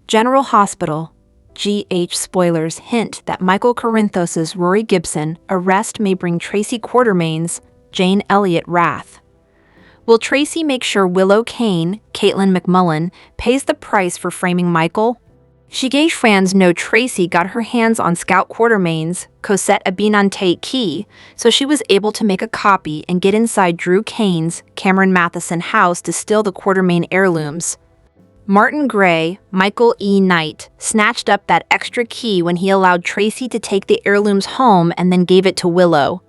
General Hospital. GH spoilers hint that Michael Corinthos' Rory Gibson arrest may bring Tracy Quartermain's Jane Elliott wrath. Will Tracy make sure Willow Kane, Caitlin McMullen, pays the price for framing Michael? GH fans know Tracy got her hands on Scout Quartermain's Cosette Abinante key, so she was able to make a copy and get inside Drew Kane's Cameron Matheson house to steal the Quartermain heirlooms. Martin Gray, Michael E. Knight, snatched up that extra key when he allowed Tracy to take the heirlooms home and then gave it to Willow.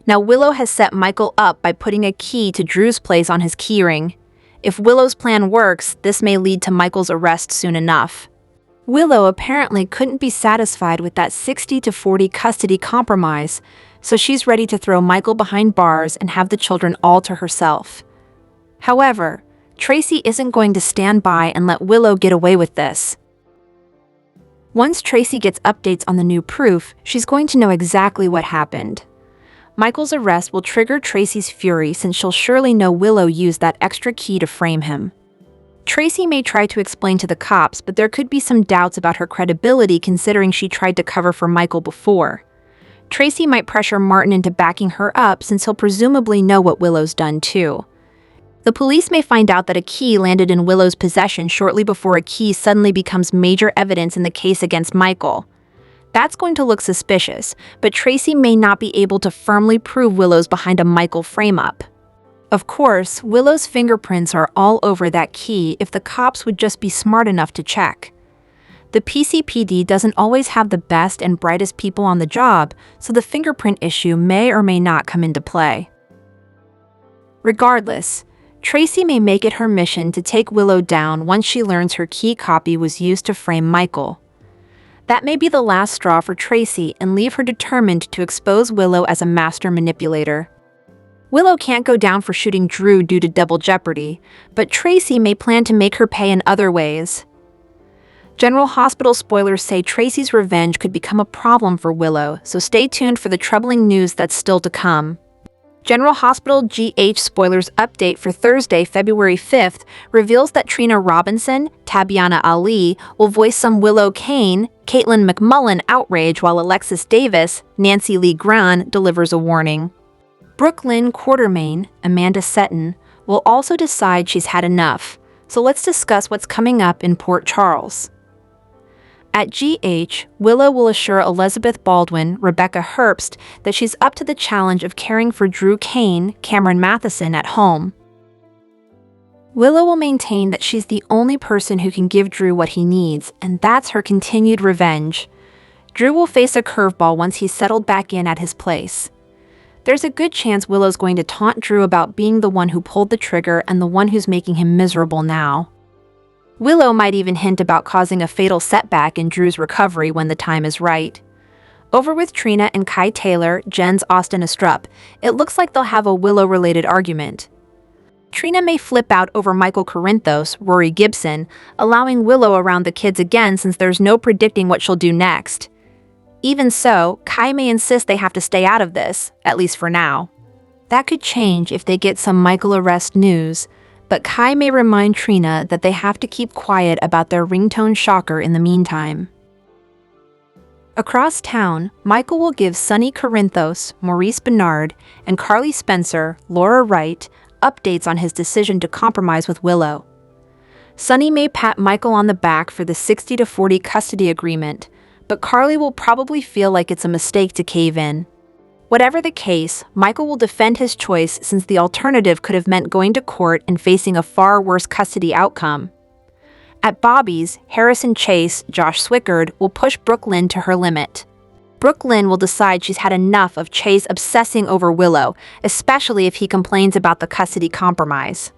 Now Willow has set Michael up by putting a key to Drew's place on his keyring. If Willow's plan works, this may lead to Michael's arrest soon enough. Willow apparently couldn't be satisfied with that 60-40 custody compromise, so she's ready to throw Michael behind bars and have the children all to herself. However, Tracy isn't going to stand by and let Willow get away with this. Once Tracy gets updates on the new proof, she's going to know exactly what happened. Michael's arrest will trigger Tracy's fury since she'll surely know Willow used that extra key to frame him. Tracy may try to explain to the cops, but there could be some doubts about her credibility considering she tried to cover for Michael before. Tracy might pressure Martin into backing her up since he'll presumably know what Willow's done too. The police may find out that a key landed in Willow's possession shortly before a key suddenly becomes major evidence in the case against Michael. That's going to look suspicious, but Tracy may not be able to firmly prove Willow's behind a Michael frame-up. Of course, Willow's fingerprints are all over that key if the cops would just be smart enough to check. The PCPD doesn't always have the best and brightest people on the job, so the fingerprint issue may or may not come into play. Regardless, Tracy may make it her mission to take Willow down once she learns her key copy was used to frame Michael. That may be the last straw for Tracy and leave her determined to expose Willow as a master manipulator. Willow can't go down for shooting Drew due to double jeopardy, but Tracy may plan to make her pay in other ways. General Hospital spoilers say Tracy's revenge could become a problem for Willow, so stay tuned for the troubling news that's still to come. General Hospital GH spoilers update for Thursday, February 5th reveals that Trina Robinson, Tabiana Ali, will voice some Willow Kane, Caitlin McMullen outrage while Alexis Davis, Nancy Lee Grahn, delivers a warning. Brooklyn Quartermain, Amanda Seton, will also decide she's had enough, so let's discuss what's coming up in Port Charles. At GH, Willow will assure Elizabeth Baldwin, Rebecca Herbst, that she's up to the challenge of caring for Drew Kane, Cameron Matheson at home. Willow will maintain that she's the only person who can give Drew what he needs, and that's her continued revenge. Drew will face a curveball once he's settled back in at his place. There's a good chance Willow's going to taunt Drew about being the one who pulled the trigger and the one who's making him miserable now. Willow might even hint about causing a fatal setback in Drew's recovery when the time is right. Over with Trina and Kai Taylor, Jen's Austin Astrup, it looks like they'll have a Willow-related argument. Trina may flip out over Michael Corinthos, Rory Gibson, allowing Willow around the kids again since there's no predicting what she'll do next. Even so, Kai may insist they have to stay out of this, at least for now. That could change if they get some Michael arrest news, but Kai may remind Trina that they have to keep quiet about their ringtone shocker in the meantime. Across town, Michael will give Sonny Corinthos, Maurice Bernard, and Carly Spencer, Laura Wright, updates on his decision to compromise with Willow. Sonny may pat Michael on the back for the 60-40 custody agreement, but Carly will probably feel like it's a mistake to cave in. Whatever the case, Michael will defend his choice since the alternative could have meant going to court and facing a far worse custody outcome. At Bobby's, Harrison Chase, Josh Swickard, will push Brooklyn to her limit. Brooklyn will decide she's had enough of Chase obsessing over Willow, especially if he complains about the custody compromise.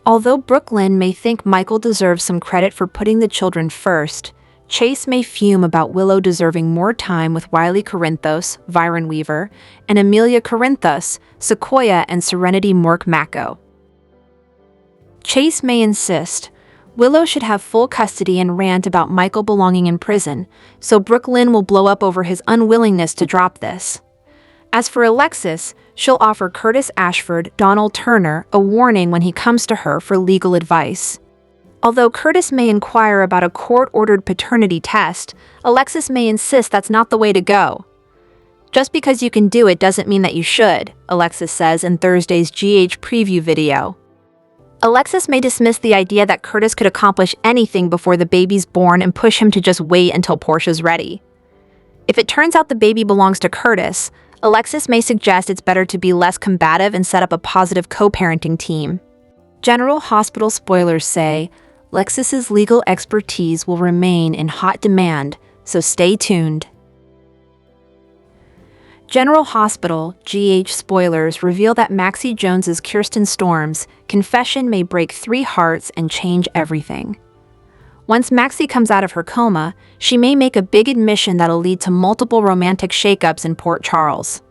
Although Brooklyn may think Michael deserves some credit for putting the children first, Chase may fume about Willow deserving more time with Wiley Corinthos, Viren Weaver, and Amelia Corinthos, Sequoia and Serenity Mork-Mako. Chase may insist Willow should have full custody and rant about Michael belonging in prison, so Brooklyn will blow up over his unwillingness to drop this. As for Alexis, she'll offer Curtis Ashford, Donald Turner, a warning when he comes to her for legal advice. Although Curtis may inquire about a court-ordered paternity test, Alexis may insist that's not the way to go. Just because you can do it doesn't mean that you should, Alexis says in Thursday's GH preview video. Alexis may dismiss the idea that Curtis could accomplish anything before the baby's born and push him to just wait until Portia's ready. If it turns out the baby belongs to Curtis, Alexis may suggest it's better to be less combative and set up a positive co-parenting team. General Hospital spoilers say, Alexis's legal expertise will remain in hot demand, so stay tuned. General Hospital GH spoilers reveal that Maxie Jones's Kirsten Storm's confession may break 3 hearts and change everything. Once Maxie comes out of her coma, she may make a big admission that'll lead to multiple romantic shakeups in Port Charles.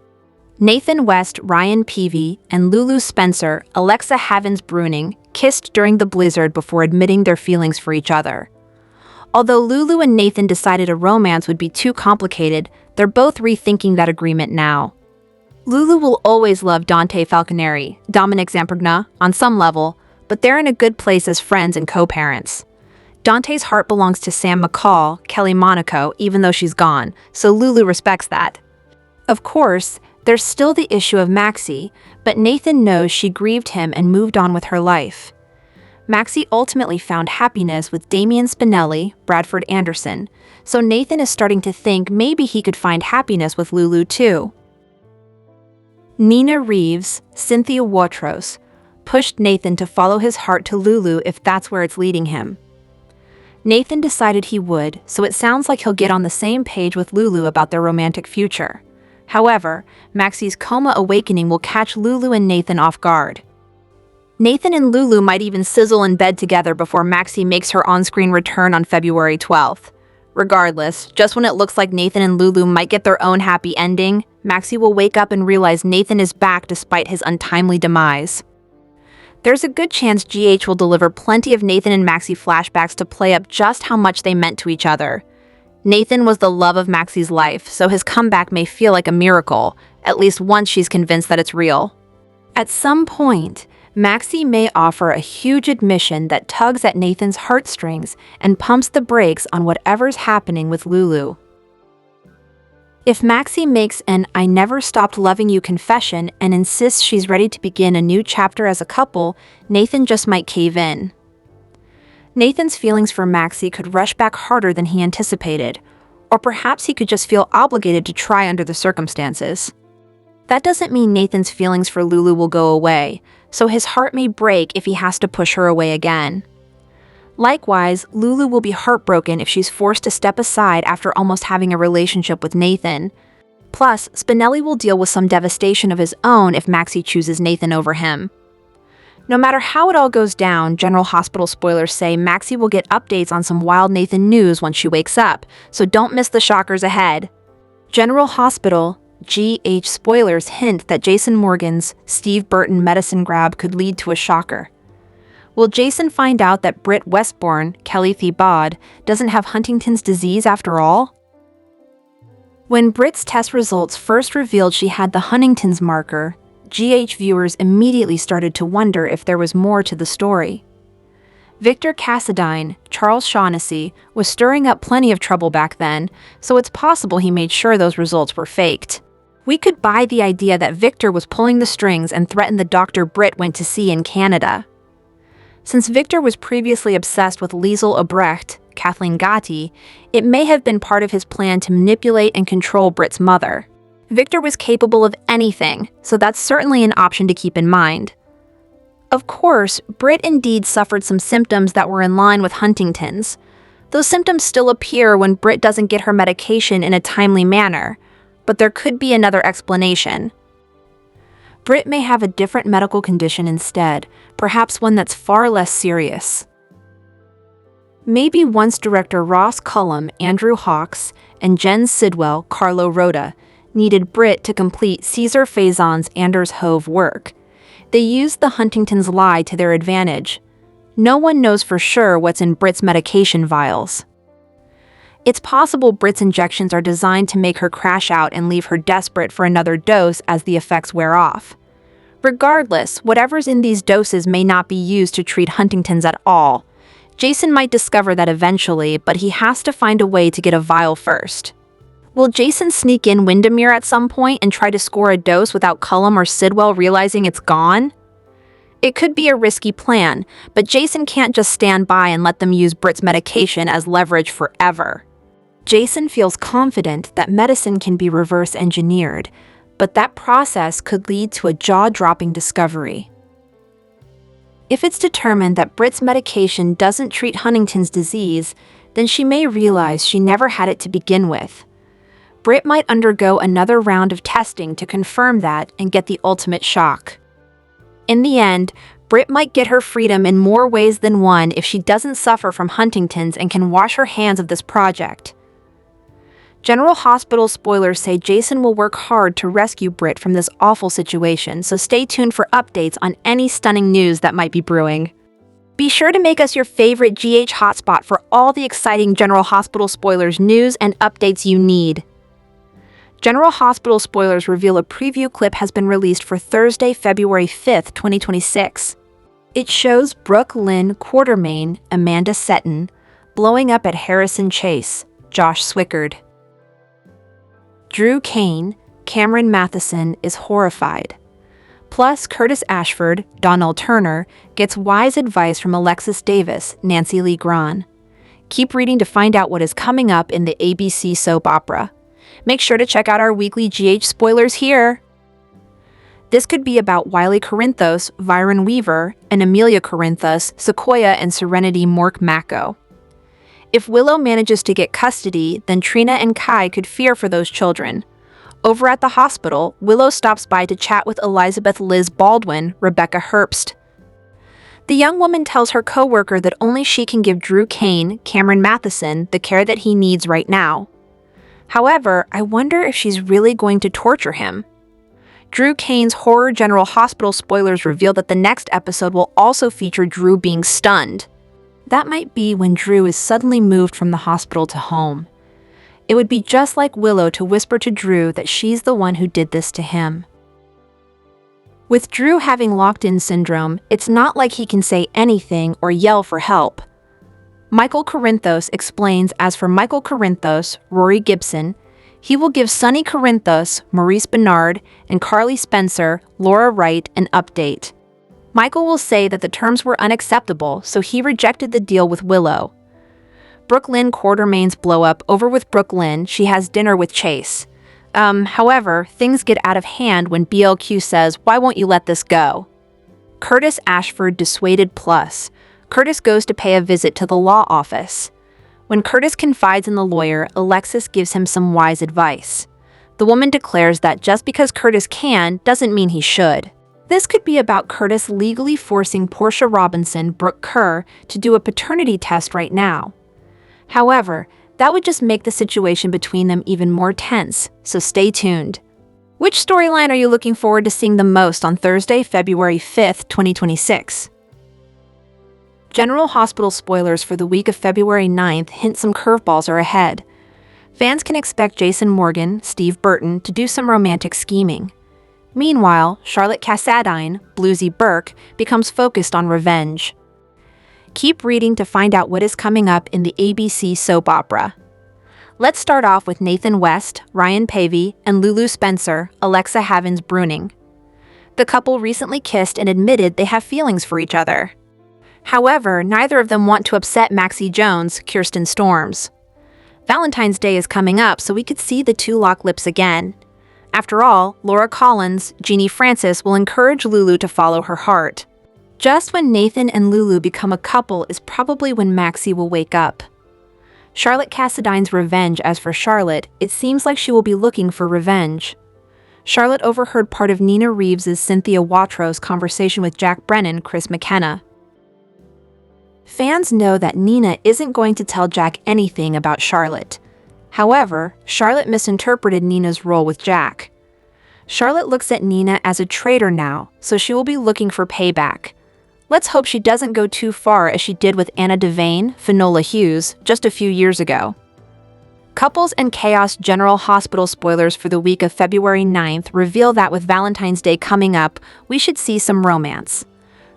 Nathan West, Ryan Peavy, and Lulu Spencer, Alexa Havens-Bruning, kissed during the blizzard before admitting their feelings for each other. Although Lulu and Nathan decided a romance would be too complicated, they're both rethinking that agreement now. Lulu will always love Dante Falconeri, Dominic Zampergna, on some level, but they're in a good place as friends and co-parents. Dante's heart belongs to Sam McCall, Kelly Monaco, even though she's gone, so Lulu respects that. Of course, there's still the issue of Maxie, but Nathan knows she grieved him and moved on with her life. Maxie ultimately found happiness with Damian Spinelli, Bradford Anderson, so Nathan is starting to think maybe he could find happiness with Lulu too. Nina Reeves, Cynthia Watros, pushed Nathan to follow his heart to Lulu if that's where it's leading him. Nathan decided he would, so it sounds like he'll get on the same page with Lulu about their romantic future. However, Maxie's coma awakening will catch Lulu and Nathan off guard. Nathan and Lulu might even sizzle in bed together before Maxie makes her on-screen return on February 12th. Regardless, just when it looks like Nathan and Lulu might get their own happy ending, Maxie will wake up and realize Nathan is back despite his untimely demise. There's a good chance GH will deliver plenty of Nathan and Maxie flashbacks to play up just how much they meant to each other. Nathan was the love of Maxie's life, so his comeback may feel like a miracle, at least once she's convinced that it's real. At some point, Maxie may offer a huge admission that tugs at Nathan's heartstrings and pumps the brakes on whatever's happening with Lulu. If Maxie makes an "I never stopped loving you" confession and insists she's ready to begin a new chapter as a couple, Nathan just might cave in. Nathan's feelings for Maxie could rush back harder than he anticipated, or perhaps he could just feel obligated to try under the circumstances. That doesn't mean Nathan's feelings for Lulu will go away, so his heart may break if he has to push her away again. Likewise, Lulu will be heartbroken if she's forced to step aside after almost having a relationship with Nathan. Plus, Spinelli will deal with some devastation of his own if Maxie chooses Nathan over him. No matter how it all goes down, General Hospital spoilers say Maxie will get updates on some wild Nathan news once she wakes up, so don't miss the shockers ahead. General Hospital GH spoilers hint that Jason Morgan's Steve Burton medicine grab could lead to a shocker. Will Jason find out that Britt Westbourne, Kelly Thiebaud, doesn't have Huntington's disease after all? When Britt's test results first revealed she had the Huntington's marker, GH viewers immediately started to wonder if there was more to the story. Victor Cassadine, Charles Shaughnessy, was stirring up plenty of trouble back then, so it's possible he made sure those results were faked. We could buy the idea that Victor was pulling the strings and threatened the doctor Britt went to see in Canada. Since Victor was previously obsessed with Liesl Obrecht, Kathleen Gatti, it may have been part of his plan to manipulate and control Britt's mother. Victor was capable of anything, so that's certainly an option to keep in mind. Of course, Britt indeed suffered some symptoms that were in line with Huntington's. Those symptoms still appear when Britt doesn't get her medication in a timely manner, but there could be another explanation. Britt may have a different medical condition instead, perhaps one that's far less serious. Maybe once director Ross Cullum, Andrew Hawkes, and Jen Sidwell, Carlo Rhoda, needed Britt to complete Caesar Faison's Anders Hove work. They used the Huntington's lie to their advantage. No one knows for sure what's in Britt's medication vials. It's possible Britt's injections are designed to make her crash out and leave her desperate for another dose as the effects wear off. Regardless, whatever's in these doses may not be used to treat Huntington's at all. Jason might discover that eventually, but he has to find a way to get a vial first. Will Jason sneak in Windermere at some point and try to score a dose without Cullum or Sidwell realizing it's gone? It could be a risky plan, but Jason can't just stand by and let them use Britt's medication as leverage forever. Jason feels confident that medicine can be reverse engineered, but that process could lead to a jaw-dropping discovery. If it's determined that Britt's medication doesn't treat Huntington's disease, then she may realize she never had it to begin with. Britt might undergo another round of testing to confirm that and get the ultimate shock. In the end, Britt might get her freedom in more ways than one if she doesn't suffer from Huntington's and can wash her hands of this project. General Hospital spoilers say Jason will work hard to rescue Britt from this awful situation, so stay tuned for updates on any stunning news that might be brewing. Be sure to make us your favorite GH hotspot for all the exciting General Hospital spoilers news and updates you need. General Hospital spoilers reveal a preview clip has been released for Thursday, February 5th, 2026. It shows Brooke Lynn Quartermain, Amanda Setton, blowing up at Harrison Chase, Josh Swickard. Drew Kane, Cameron Matheson is horrified. Plus, Curtis Ashford, Donnell Turner, gets wise advice from Alexis Davis, Nancy Lee Grahn. Keep reading to find out what is coming up in the ABC soap opera. Make sure to check out our weekly GH spoilers here. This could be about Wiley Corinthos, Viren Weaver, and Amelia Corinthos, Sequoia and Serenity Mork Mako. If Willow manages to get custody, then Trina and Kai could fear for those children. Over at the hospital, Willow stops by to chat with Elizabeth Liz Baldwin, Rebecca Herbst. The young woman tells her co-worker that only she can give Drew Kane, Cameron Matheson, the care that he needs right now. However, I wonder if she's really going to torture him. Drew Kane's Horror General Hospital spoilers reveal that the next episode will also feature Drew being stunned. That might be when Drew is suddenly moved from the hospital to home. It would be just like Willow to whisper to Drew that she's the one who did this to him. With Drew having locked-in syndrome, it's not like he can say anything or yell for help. Michael Corinthos explains as for Michael Corinthos, Rory Gibson, he will give Sonny Corinthos, Maurice Bernard, and Carly Spencer, Laura Wright, an update. Michael will say that the terms were unacceptable, so he rejected the deal with Willow. Brooke Lynn Quartermain's blow-up over with Brooke Lynn, she has dinner with Chase. However, things get out of hand when BLQ says, "Why won't you let this go?" Curtis Ashford dissuaded plus. Curtis goes to pay a visit to the law office. When Curtis confides in the lawyer, Alexis gives him some wise advice. The woman declares that just because Curtis can doesn't mean he should. This could be about Curtis legally forcing Portia Robinson, Brooke Kerr, to do a paternity test right now. However, that would just make the situation between them even more tense, so stay tuned. Which storyline are you looking forward to seeing the most on Thursday, February 5th, 2026? General Hospital spoilers for the week of February 9th hint some curveballs are ahead. Fans can expect Jason Morgan, Steve Burton, to do some romantic scheming. Meanwhile, Charlotte Cassadine, Bluesy Burke, becomes focused on revenge. Keep reading to find out what is coming up in the ABC soap opera. Let's start off with Nathan West, Ryan Pavey, and Lulu Spencer, Alexa Havens Bruning. The couple recently kissed and admitted they have feelings for each other. However, neither of them want to upset Maxie Jones, Kirsten Storms. Valentine's Day is coming up, so we could see the two lock lips again. After all, Laura Collins, Jeannie Francis will encourage Lulu to follow her heart. Just when Nathan and Lulu become a couple is probably when Maxie will wake up. Charlotte Cassadine's revenge. As for Charlotte, it seems like she will be looking for revenge. Charlotte overheard part of Nina Reeves' Cynthia Watro's conversation with Jack Brennan, Chris McKenna. Fans know that Nina isn't going to tell Jack anything about Charlotte. However, Charlotte misinterpreted Nina's role with Jack. Charlotte looks at Nina as a traitor now, so she will be looking for payback. Let's hope she doesn't go too far as she did with Anna Devane, Finola Hughes, just a few years ago. Couples and Chaos General Hospital spoilers for the week of February 9th reveal that with Valentine's Day coming up, we should see some romance.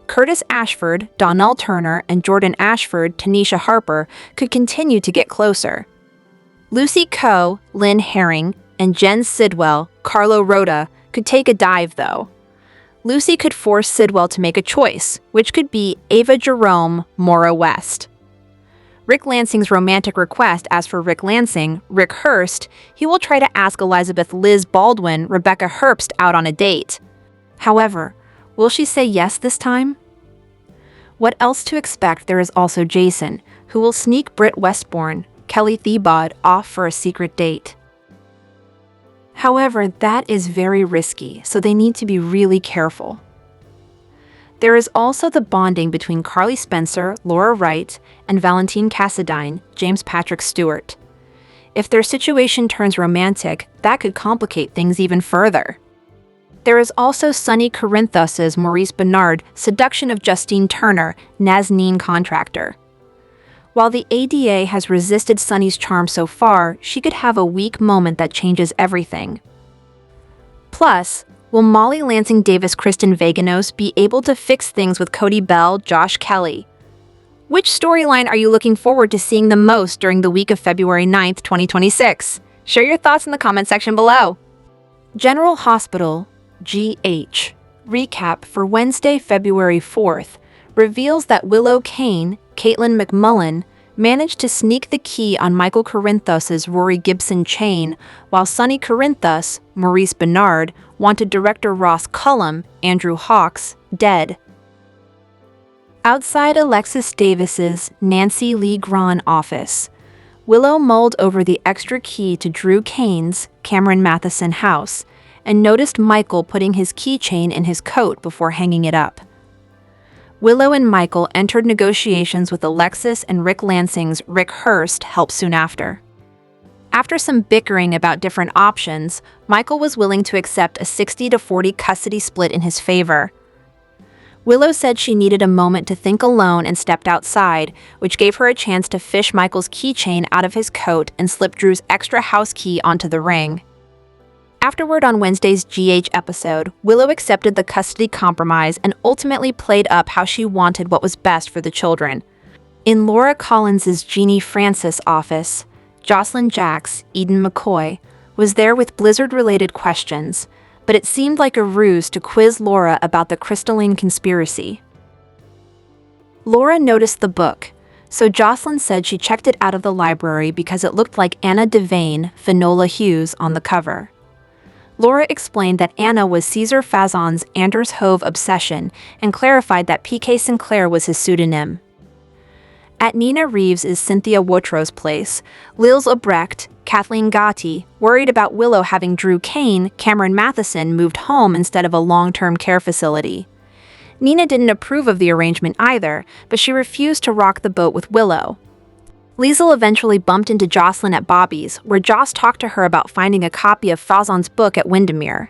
Curtis Ashford, Donnell Turner, and Jordan Ashford, Tanisha Harper could continue to get closer. Lucy Coe, Lynn Herring, and Jen Sidwell, Carlo Rota, could take a dive, though. Lucy could force Sidwell to make a choice, which could be Ava Jerome, Maura West. Rick Lansing's romantic request asks for Rick Lansing, Rick Hurst. He will try to ask Elizabeth Liz Baldwin, Rebecca Herbst out on a date. However, will she say yes this time? What else to expect? There is also Jason, who will sneak Britt Westbourne, Kelly Thiebaud, off for a secret date. However, that is very risky, so they need to be really careful. There is also the bonding between Carly Spencer, Laura Wright, and Valentine Cassadine, James Patrick Stewart. If their situation turns romantic, that could complicate things even further. There is also Sonny Corinthos' Maurice Bernard seduction of Justine Turner, Nazneen contractor. While the ADA has resisted Sonny's charm so far, she could have a weak moment that changes everything. Plus, will Molly Lansing Davis Kristen Vaganos be able to fix things with Cody Bell, Josh Kelly? Which storyline are you looking forward to seeing the most during the week of February 9th, 2026? Share your thoughts in the comment section below. General Hospital, GH, recap for Wednesday, February 4th, reveals that Willow Kane, Caitlin McMullen, managed to sneak the key on Michael Corinthos' Rory Gibson chain, while Sonny Corinthos, Maurice Bernard, wanted director Ross Cullum, Andrew Hawks, dead. Outside Alexis Davis's Nancy Lee Grahn office, Willow mulled over the extra key to Drew Kane's Cameron Matheson house and noticed Michael putting his keychain in his coat before hanging it up. Willow and Michael entered negotiations with Alexis, and Rick Lansing's Rick Hurst helped soon after. After some bickering about different options, Michael was willing to accept a 60-40 custody split in his favor. Willow said she needed a moment to think alone and stepped outside, which gave her a chance to fish Michael's keychain out of his coat and slip Drew's extra house key onto the ring. Afterward, on Wednesday's GH episode, Willow accepted the custody compromise and ultimately played up how she wanted what was best for the children. In Laura Collins's Jeannie Francis office, Jocelyn Jacks, Eden McCoy, was there with Blizzard-related questions, but it seemed like a ruse to quiz Laura about the crystalline conspiracy. Laura noticed the book, so Jocelyn said she checked it out of the library because it looked like Anna Devane, Finola Hughes on the cover. Laura explained that Anna was Caesar Fazon's Anders Hove obsession and clarified that P.K. Sinclair was his pseudonym. At Nina Reeves' Cynthia Wotro's place, Lils Obrecht, Kathleen Gotti, worried about Willow having Drew Kane, Cameron Matheson, moved home instead of a long-term care facility. Nina didn't approve of the arrangement either, but she refused to rock the boat with Willow. Liesl eventually bumped into Jocelyn at Bobby's, where Joss talked to her about finding a copy of Fazon's book at Windermere.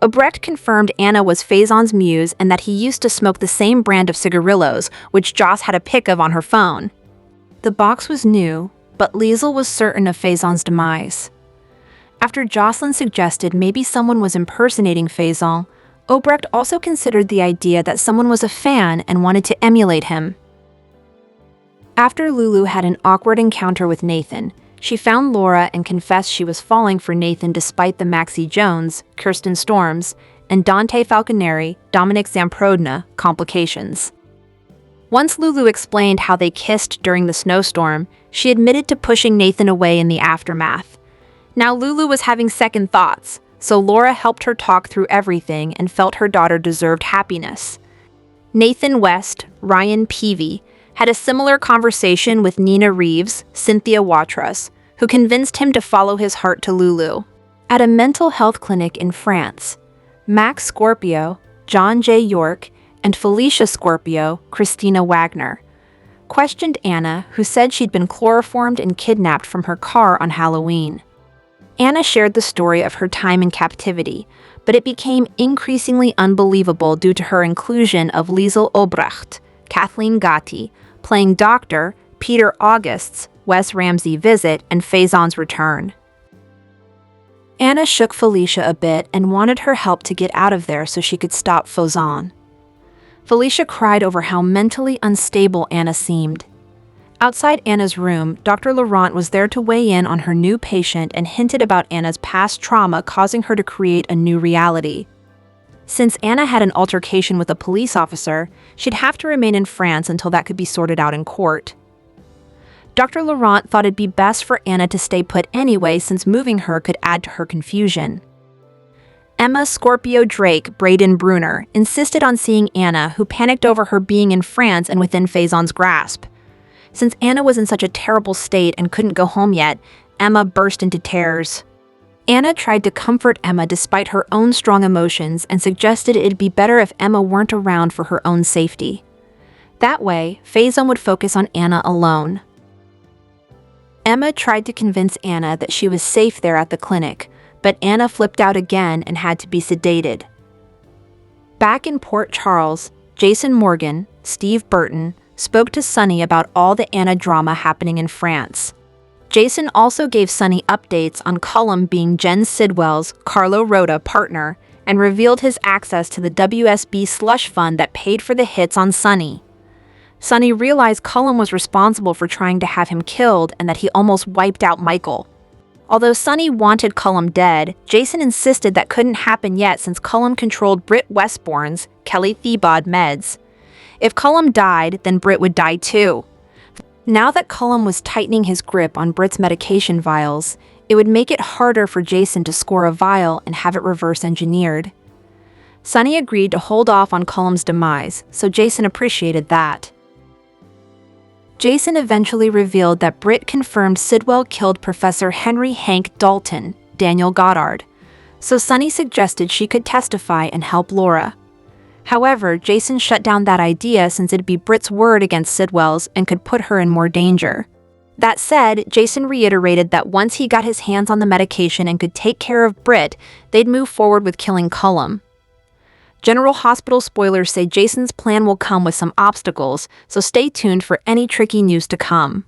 Obrecht confirmed Anna was Fazon's muse and that he used to smoke the same brand of cigarillos, which Joss had a pic of on her phone. The box was new, but Liesl was certain of Fazon's demise. After Jocelyn suggested maybe someone was impersonating Fazon, Obrecht also considered the idea that someone was a fan and wanted to emulate him. After Lulu had an awkward encounter with Nathan, she found Laura and confessed she was falling for Nathan despite the Maxie Jones, Kirsten Storms, and Dante Falconeri, Dominic Zamprodna complications. Once Lulu explained how they kissed during the snowstorm, she admitted to pushing Nathan away in the aftermath. Now Lulu was having second thoughts, so Laura helped her talk through everything and felt her daughter deserved happiness. Nathan West, Ryan Peavy, had a similar conversation with Nina Reeves, Cynthia Watras, who convinced him to follow his heart to Lulu. At a mental health clinic in France, Max Scorpio, John J. York, and Felicia Scorpio, Christina Wagner, questioned Anna, who said she'd been chloroformed and kidnapped from her car on Halloween. Anna shared the story of her time in captivity, but it became increasingly unbelievable due to her inclusion of Liesl Obrecht, Kathleen Gotti, playing Dr. Peter August's Wes Ramsey visit and Fazon's return. Anna shook Felicia a bit and wanted her help to get out of there so she could stop Fazon. Felicia cried over how mentally unstable Anna seemed. Outside Anna's room, Dr. Laurent was there to weigh in on her new patient and hinted about Anna's past trauma causing her to create a new reality. Since Anna had an altercation with a police officer, she'd have to remain in France until that could be sorted out in court. Dr. Laurent thought it'd be best for Anna to stay put anyway since moving her could add to her confusion. Emma Scorpio Drake Braden Bruner insisted on seeing Anna, who panicked over her being in France and within Faison's grasp. Since Anna was in such a terrible state and couldn't go home yet, Emma burst into tears. Anna tried to comfort Emma despite her own strong emotions and suggested it'd be better if Emma weren't around for her own safety. That way, Faison would focus on Anna alone. Emma tried to convince Anna that she was safe there at the clinic, but Anna flipped out again and had to be sedated. Back in Port Charles, Jason Morgan, Steve Burton, spoke to Sunny about all the Anna drama happening in France. Jason also gave Sunny updates on Cullum being Jen Sidwell's Carlo Rota partner and revealed his access to the WSB slush fund that paid for the hits on Sunny. Sunny realized Cullum was responsible for trying to have him killed and that he almost wiped out Michael. Although Sunny wanted Cullum dead, Jason insisted that couldn't happen yet since Cullum controlled Britt Westbourne's Kelly Thiebaud meds. If Cullum died, then Britt would die too. Now that Cullum was tightening his grip on Britt's medication vials, it would make it harder for Jason to score a vial and have it reverse-engineered. Sunny agreed to hold off on Cullum's demise, so Jason appreciated that. Jason eventually revealed that Britt confirmed Sidwell killed Professor Henry Hank Dalton, Daniel Goddard, so Sunny suggested she could testify and help Laura. However, Jason shut down that idea since it'd be Britt's word against Sidwell's and could put her in more danger. That said, Jason reiterated that once he got his hands on the medication and could take care of Britt, they'd move forward with killing Cullum. General Hospital spoilers say Jason's plan will come with some obstacles, so stay tuned for any tricky news to come.